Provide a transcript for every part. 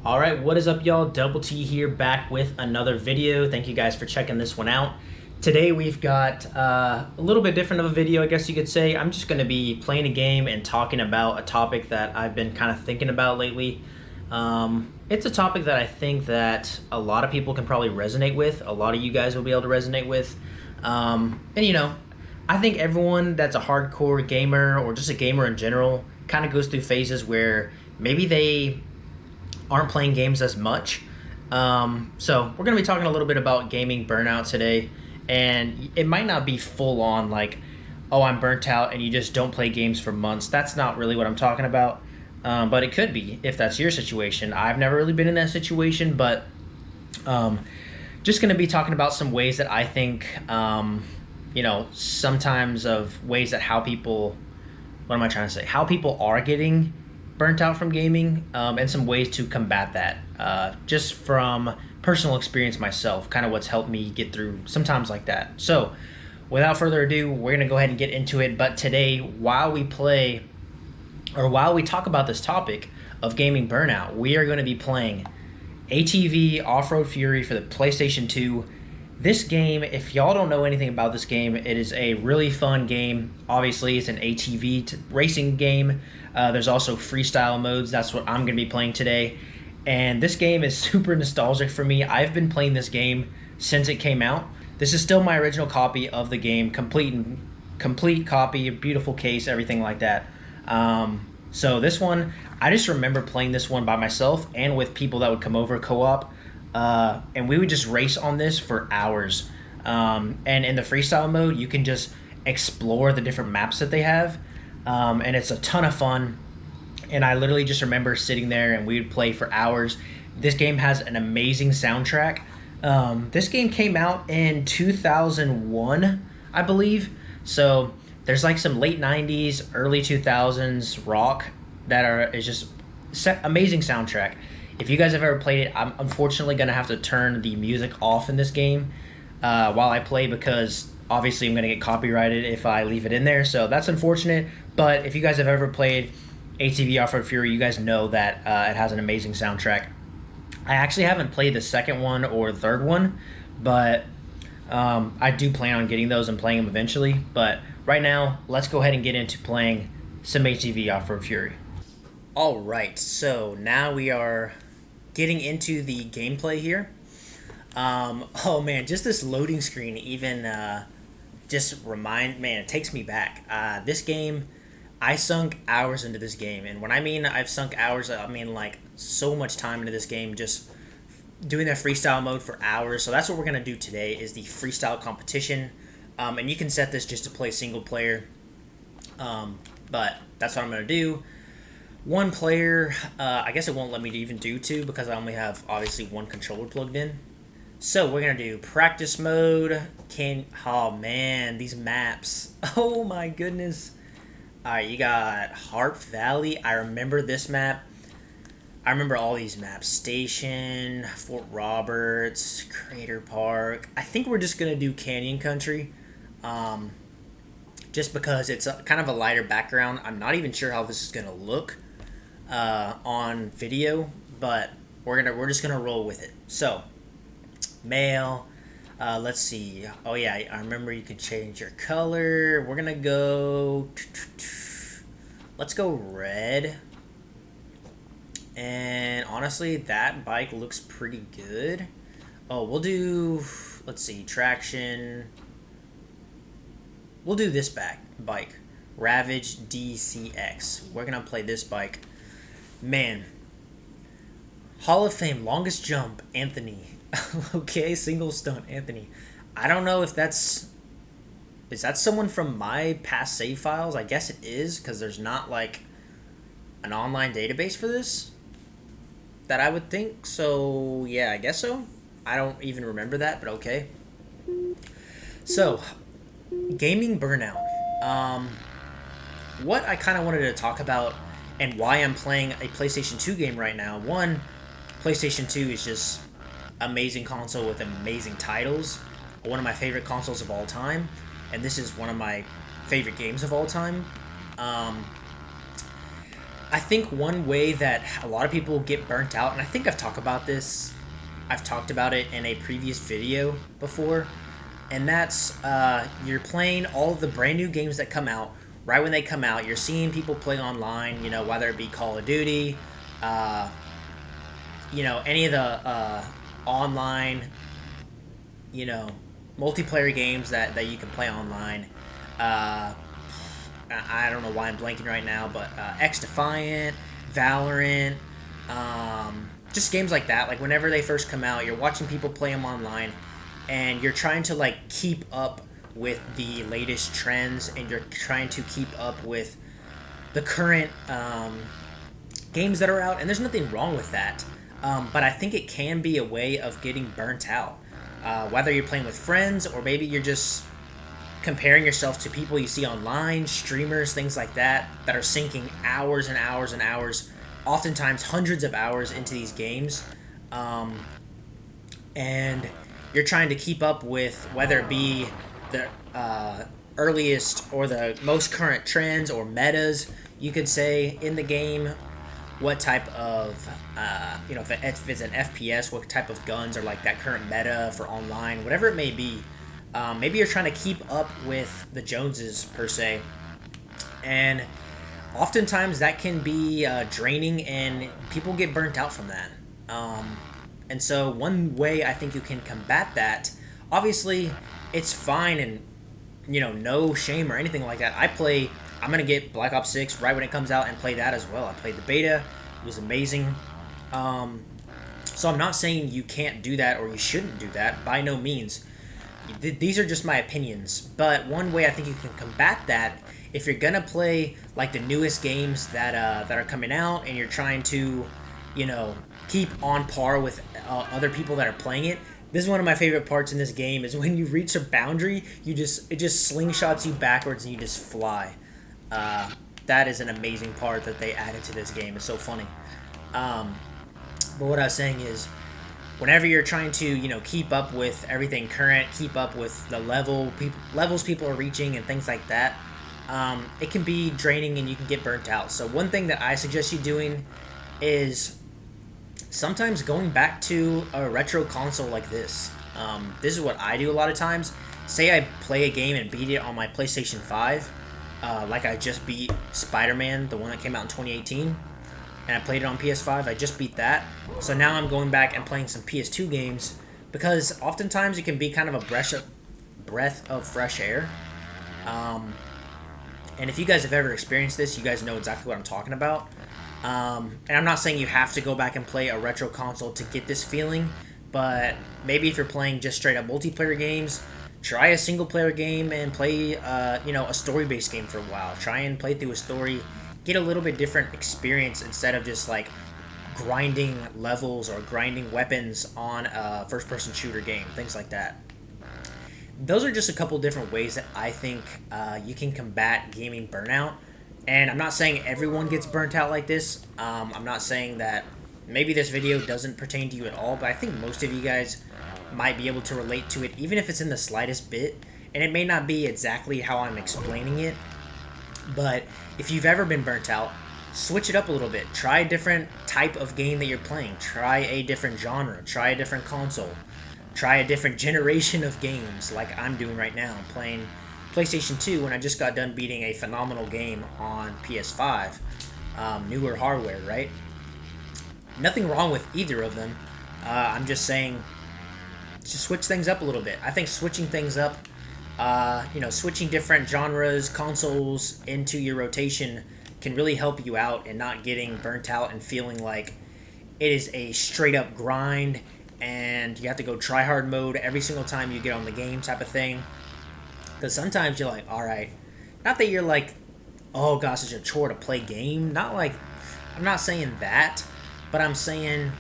Alright, what is up y'all? Double T here, back with another video. Thank you guys for checking this one out. Today we've got a little bit different of a video, I guess you could say. I'm just going to be playing a game and talking about a topic that I've been kind of thinking about lately. It's a topic that I think that a lot of people can probably resonate with. A lot of you guys will be able to resonate with. And you know, I think everyone that's a hardcore gamer or just a gamer in general kind of goes through phases where maybe they aren't playing games as much. So we're going to be talking a little bit about gaming burnout today. And it might not be full on like, oh, I'm burnt out and you just don't play games for months. That's not really what I'm talking about. But it could be if that's your situation. I've never really been in that situation, but just going to be talking about some ways that I think, you know, sometimes of ways that how people, what am I trying to say? How people are getting burnt out from gaming, and some ways to combat that, just from personal experience myself, kind of what's helped me get through sometimes like that. So without further ado, we're going to go ahead and get into it. But today, while we talk about this topic of gaming burnout, we are going to be playing ATV Off-Road Fury for the PlayStation 2. This game, if y'all don't know anything about this game, it is a really fun game. Obviously, it's an ATV racing game. There's also freestyle modes. That's what I'm going to be playing today. And this game is super nostalgic for me. I've been playing this game since it came out. This is still my original copy of the game, complete copy, beautiful case, everything like that. So this one, I just remember playing this one by myself and with people that would come over co-op. And we would just race on this for hours. And in the freestyle mode, you can just explore the different maps that they have. And it's a ton of fun. And I literally just remember sitting there and we would play for hours. This game has an amazing soundtrack. This game came out in 2001, I believe. So there's like some late 90s, early 2000s rock is just amazing soundtrack. If you guys have ever played it, I'm unfortunately going to have to turn the music off in this game while I play, because obviously I'm going to get copyrighted if I leave it in there. So that's unfortunate. But if you guys have ever played ATV Off-Road Fury, you guys know that it has an amazing soundtrack. I actually haven't played the second one or the third one, but I do plan on getting those and playing them eventually. But right now, let's go ahead and get into playing some ATV Off-Road Fury. All right, so now we are getting into the gameplay here. Oh man, just this loading screen even it takes me back. This game, I sunk hours into this game, and when I mean I've sunk hours, I mean like so much time into this game, just doing that freestyle mode for hours. So that's what we're gonna do today, is the freestyle competition, and you can set this just to play single player, but that's what I'm gonna do. One player, I guess it won't let me even do two because I only have obviously one controller plugged in. So we're gonna do practice mode. Oh man, these maps. Oh my goodness. Alright, you got Harp Valley. I remember this map. I remember all these maps. Station, Fort Roberts, Crater Park. I think we're just gonna do Canyon Country. Just because it's kind of a lighter background. I'm not even sure how this is gonna look on video, but we're just gonna roll with it. So male, let's see. Oh yeah, I remember you could change your color. We're gonna go, let's go red. And honestly, that bike looks pretty good. Oh, we'll do, let's see, traction. We'll do this bike, Ravage DCX. We're gonna play this bike. Man, Hall of Fame, longest jump, Anthony. Okay, single stunt, Anthony. I don't know if is that someone from my past save files? I guess it is, because there's not like an online database for this that I would think. So yeah, I guess so. I don't even remember that, but okay. So gaming burnout. What I kind of wanted to talk about and why I'm playing a PlayStation 2 game right now. One, PlayStation 2 is just amazing console with amazing titles. One of my favorite consoles of all time, and this is one of my favorite games of all time. I think one way that a lot of people get burnt out, and I think I've talked about this, I've talked about it in a previous video before, and that's you're playing all of the brand new games that come out. Right when they come out, you're seeing people play online, you know, whether it be Call of Duty, you know, any of the online, you know, multiplayer games that you can play online. I don't know why I'm blanking right now, but X Defiant, Valorant, just games like that. Like whenever they first come out, you're watching people play them online, and you're trying to like keep up with the latest trends, and you're trying to keep up with the current games that are out. And there's nothing wrong with that, but I think it can be a way of getting burnt out. Whether you're playing with friends or maybe you're just comparing yourself to people you see online, streamers, things like that, that are sinking hours and hours and hours, oftentimes hundreds of hours into these games. And you're trying to keep up with whether it be the earliest or the most current trends or metas, you could say, in the game. What type of, you know, if it's an FPS, what type of guns are like that current meta for online, whatever it may be. Maybe you're trying to keep up with the Joneses, per se. And oftentimes that can be draining, and people get burnt out from that. And so one way I think you can combat that, obviously, it's fine and, you know, no shame or anything like that. I'm going to get Black Ops 6 right when it comes out and play that as well. I played the beta. It was amazing. So I'm not saying you can't do that or you shouldn't do that. By no means. These are just my opinions, but one way I think you can combat that, if you're gonna play like the newest games that are coming out, and you're trying to, you know, keep on par with other people that are playing it. This is one of my favorite parts in this game, is when you reach a boundary, it just slingshots you backwards and you just fly. That is an amazing part that they added to this game. It's so funny. But what I was saying is, whenever you're trying to, you know, keep up with everything current, keep up with the levels people are reaching and things like that, it can be draining and you can get burnt out. So one thing that I suggest you doing is sometimes going back to a retro console like this. This is what I do a lot of times. Say I play a game and beat it on my PlayStation 5, like I just beat Spider-Man, the one that came out in 2018. And I played it on PS5. I just beat that. So now I'm going back and playing some PS2 games, because oftentimes it can be kind of a breath of fresh air. And if you guys have ever experienced this, you guys know exactly what I'm talking about. And I'm not saying you have to go back and play a retro console to get this feeling, but maybe if you're playing just straight up multiplayer games, try a single player game and play you know, a story-based game for a while. Try and play through a story. Get a little bit different experience instead of just like grinding levels or grinding weapons on a first-person shooter game, things like that. Those are just a couple different ways that I think you can combat gaming burnout. And I'm not saying everyone gets burnt out like this. I'm not saying that maybe this video doesn't pertain to you at all, but I think most of you guys might be able to relate to it, even if it's in the slightest bit. And it may not be exactly how I'm explaining it, but if you've ever been burnt out, switch it up a little bit. Try a different type of game that you're playing. Try a different genre. Try a different console. Try a different generation of games, like I'm doing right now. I'm playing PlayStation 2 when I just got done beating a phenomenal game on PS5. Newer hardware, right? Nothing wrong with either of them. I'm just saying, just switch things up a little bit. I think switching things up, you know, switching different genres, consoles into your rotation can really help you out and not getting burnt out and feeling like it is a straight up grind and you have to go try hard mode every single time you get on the game type of thing. Because sometimes you're like, alright, not that you're like, oh gosh, it's a chore to play game. Not like, I'm not saying that, but I'm saying,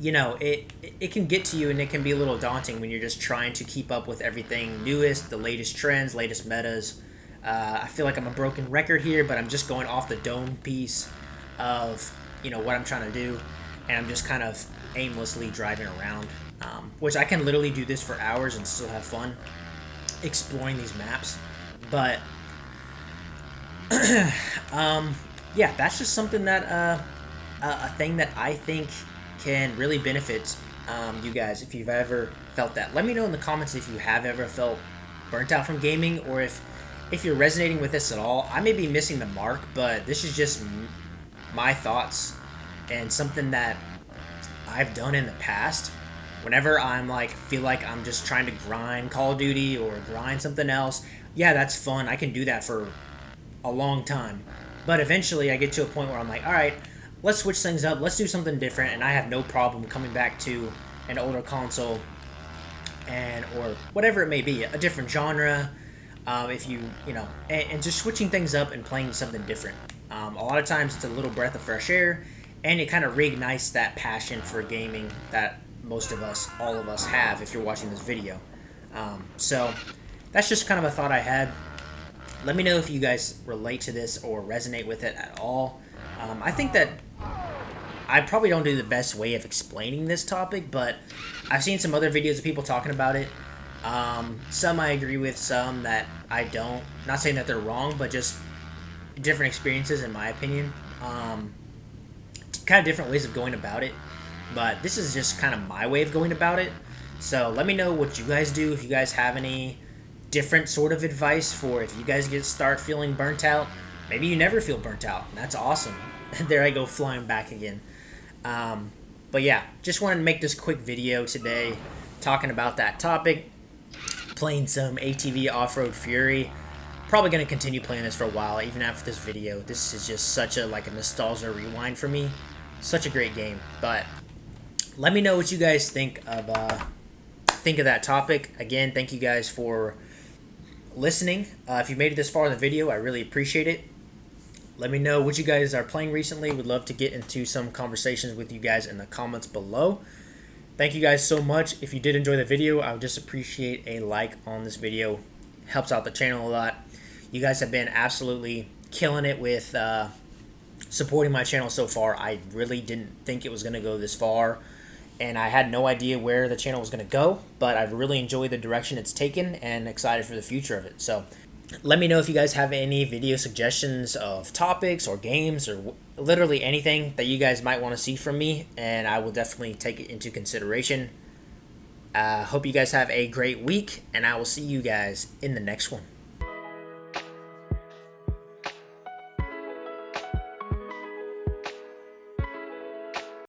you know, it can get to you and it can be a little daunting when you're just trying to keep up with everything newest, the latest trends, latest metas. I feel like I'm a broken record here, but I'm just going off the dome piece of, you know, what I'm trying to do, and I'm just kind of aimlessly driving around, which I can literally do this for hours and still have fun exploring these maps. But yeah, that's just something that a thing that I think can really benefit you guys if you've ever felt that. Let me know in the comments if you have ever felt burnt out from gaming, or if you're resonating with this at all. I may be missing the mark, but this is just my thoughts and something that I've done in the past. Whenever I'm like feel like I'm just trying to grind Call of Duty or grind something else, yeah, that's fun. I can do that for a long time. But eventually I get to a point where I'm like, all right, let's switch things up. Let's do something different. And I have no problem coming back to an older console and or whatever it may be, a different genre. If you know, and just switching things up and playing something different. A lot of times it's a little breath of fresh air, and it kind of reignites that passion for gaming that most of us, all of us, have if you're watching this video. So that's just kind of a thought I had. Let me know if you guys relate to this or resonate with it at all. I think that I probably don't do the best way of explaining this topic, but I've seen some other videos of people talking about it. Some I agree with, some that I don't. Not saying that they're wrong, but just different experiences in my opinion. Kind of different ways of going about it. But this is just kind of my way of going about it. So let me know what you guys do, if you guys have any different sort of advice for if you guys start feeling burnt out. Maybe you never feel burnt out. That's awesome. There I go flying back again. But yeah, just wanted to make this quick video today talking about that topic. Playing some ATV Off-Road Fury. Probably going to continue playing this for a while, even after this video. This is just such a nostalgia rewind for me. Such a great game. But let me know what you guys think of that topic. Again, thank you guys for listening. If you made it this far in the video, I really appreciate it. Let me know what you guys are playing recently. Would love to get into some conversations with you guys in the comments below. Thank you guys so much. If you did enjoy the video, I would just appreciate a like on this video. Helps out the channel a lot. You guys have been absolutely killing it with supporting my channel so far. I really didn't think it was going to go this far, and I had no idea where the channel was going to go, but I've really enjoyed the direction it's taken and excited for the future of it. So let me know if you guys have any video suggestions of topics or games or literally anything that you guys might want to see from me, and I will definitely take it into consideration. Hope you guys have a great week, and I will see you guys in the next one.